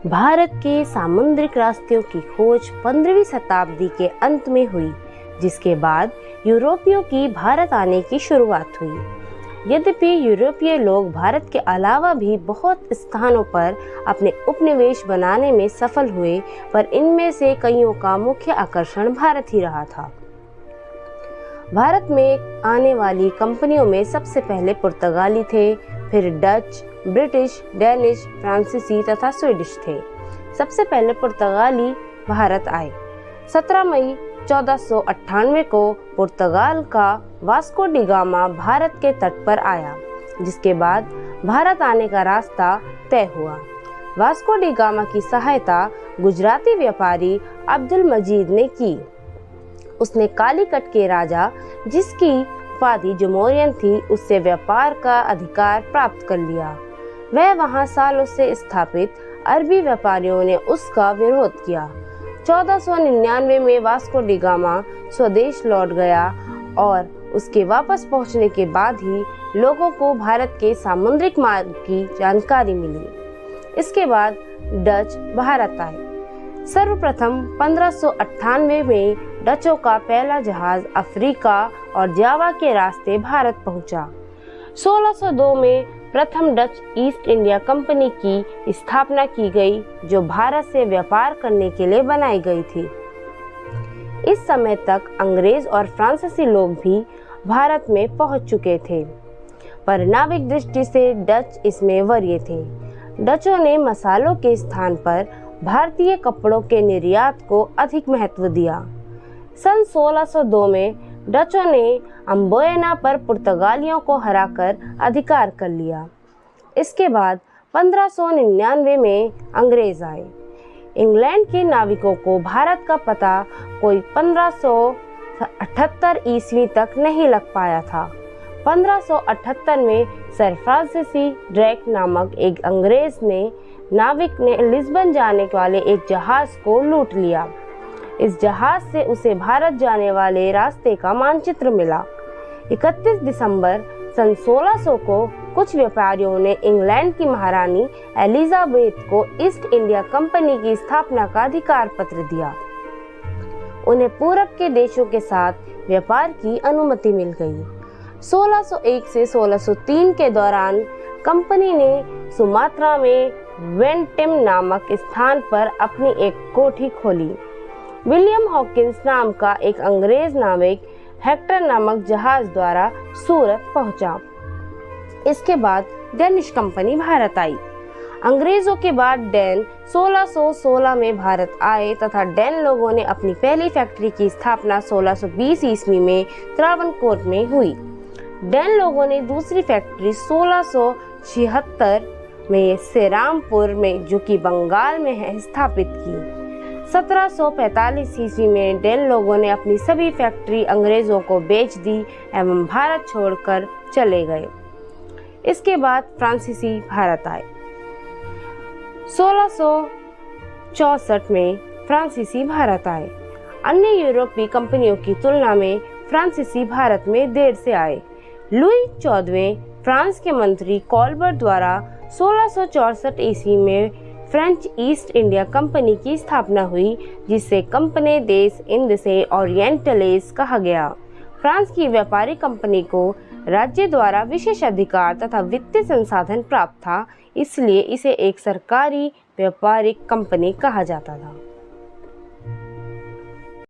भारत के सामुद्रिक रास्तों की खोज 15वीं शताब्दी के अंत में हुई, जिसके बाद यूरोपियों की भारत आने की शुरुआत हुई। यद्यपि यूरोपीय लोग भारत के अलावा भी बहुत स्थानों पर अपने उपनिवेश बनाने में सफल हुए, पर इनमें से कईयों का मुख्य आकर्षण भारत ही रहा था। भारत में आने वाली कंपनियों में सबसे पहले पुर्तगाली थे, फिर डच, ब्रिटिश, डेनिश, फ्रांसीसी तथा स्वीडिश थे। सबसे पहले पुर्तगाली भारत आए। 17 मई 1498 को पुर्तगाल का वास्को डी गामा भारत के तट पर आया, जिसके बाद भारत आने का रास्ता तय हुआ। वास्को डी गामा की सहायता गुजराती व्यापारी अब्दुल मजीद ने की। उसने कालीकट के राजा, जिसकी उपाधि जमोरियन थी, उससे व्यापार का अधिकार प्राप्त कर लिया। वह वहां सालों से स्थापित अरबी व्यापारियों ने उसका विरोध किया। 1499 में वास्को डी गामा स्वदेश लौट गया और उसके वापस पहुंचने के बाद ही लोगों को भारत के सामुद्रिक मार्ग की जानकारी मिली। इसके बाद डच भारत आए। सर्वप्रथम 1598 में डचों का पहला जहाज अफ्रीका और जावा के रास्ते भारत पहुंचा। 1602 में प्रथम डच ईस्ट इंडिया कंपनी की स्थापना की गई, जो भारत से व्यापार करने के लिए बनाई गई थी। इस समय तक अंग्रेज और फ्रांसीसी लोग भी भारत में पहुंच चुके थे, पर नाविक दृष्टि से डच इसमें वरीय थे। डचों ने मसालों के स्थान पर भारतीय कपड़ों के निर्यात को अधिक महत्व दिया। सन 1602 में डचों ने अम्बोयना पर पुर्तगालियों को हराकर अधिकार कर लिया। इसके बाद 1599 में अंग्रेज आए। इंग्लैंड के नाविकों को भारत का पता कोई 1578 ईस्वी तक नहीं लग पाया था। 1578 में सर फ्रांसीसी ड्रेक नामक एक अंग्रेज नाविक ने लिस्बन जाने वाले एक जहाज को लूट लिया। इस जहाज से उसे भारत जाने वाले रास्ते का मानचित्र मिला। 31 दिसंबर सन 1600 को कुछ व्यापारियों ने इंग्लैंड की महारानी एलिजाबेथ को ईस्ट इंडिया कंपनी की स्थापना का अधिकार पत्र दिया। उन्हें पूरब के देशों के साथ व्यापार की अनुमति मिल गई। 1601 से 1603 के दौरान कंपनी ने सुमात्रा में वेंटिम नामक स्थान पर अपनी एक कोठी खोली। विलियम हॉकिंस नाम का एक अंग्रेज नाविक हेक्टर नामक जहाज द्वारा सूरत पहुंचा। इसके बाद डेनिश कंपनी भारत आई। अंग्रेजों के बाद डैन 1616 में भारत आए तथा डैन लोगों ने अपनी पहली फैक्ट्री की स्थापना 1620 ईस्वी में त्रावणकोर में हुई। डैन लोगों ने दूसरी फैक्ट्री 1676 में सेरामपुर में, जो कि बंगाल में है, स्थापित की। 1745 ईस्वी में डैन लोगों ने अपनी सभी फैक्ट्री अंग्रेजों को बेच दी एवं भारत छोड़कर चले गए। इसके बाद फ्रांसीसी भारत आए। 1664 में फ्रांसीसी भारत आए। अन्य यूरोपीय कंपनियों की तुलना में फ्रांसीसी भारत में देर से आए। लुई 14वें फ्रांस के मंत्री कॉलबर्ट द्वारा 1664 ईस्वी में फ्रेंच ईस्ट इंडिया कंपनी की स्थापना हुई, जिसे कंपनी देस इंद से ओरिएंटलेस कहा गया। फ्रांस की व्यापारी कंपनी को राज्य द्वारा विशेष अधिकार तथा वित्तीय संसाधन प्राप्त था, इसलिए इसे एक सरकारी व्यापारिक कंपनी कहा जाता था।